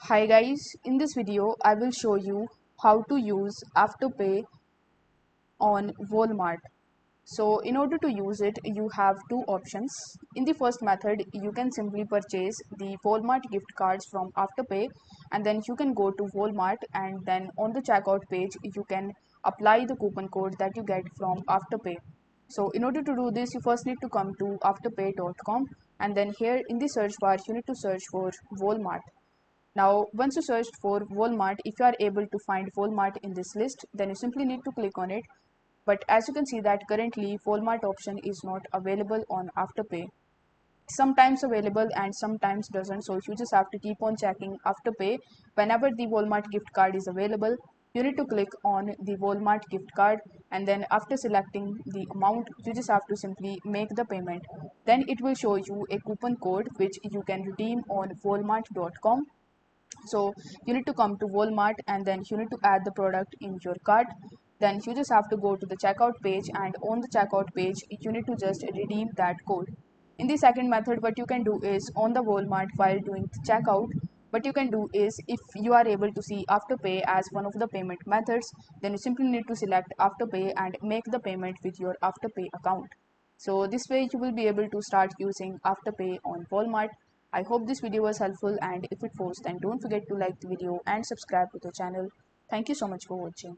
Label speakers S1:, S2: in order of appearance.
S1: Hi guys, in this video I will show you how to use Afterpay on Walmart. So in order to use it, you have two options. In the first method, you can simply purchase the Walmart gift cards from Afterpay, and then you can go to Walmart, and then on the checkout page you can apply the coupon code that you get from Afterpay. So in order to do this, you first need to come to afterpay.com, and then here in the search bar you need to search for Walmart. Now, once you searched for Walmart, if you are able to find Walmart in this list, then you simply need to click on it. But as you can see that currently Walmart option is not available on Afterpay. Sometimes available and sometimes doesn't. So you just have to keep on checking Afterpay. Whenever the Walmart gift card is available, you need to click on the Walmart gift card, and then after selecting the amount, you just have to simply make the payment. Then it will show you a coupon code which you can redeem on walmart.com. So you need to come to Walmart, and then you need to add the product in your cart. Then you just have to go to the checkout page, and on the checkout page you need to just redeem that code. In the second method, what you can do is on the Walmart while doing the checkout, what you can do is if you are able to see Afterpay as one of the payment methods, then you simply need to select Afterpay and make the payment with your Afterpay account. So this way you will be able to start using Afterpay on Walmart. I hope this video was helpful, and if it was, then don't forget to like the video and subscribe to the channel. Thank you so much for watching.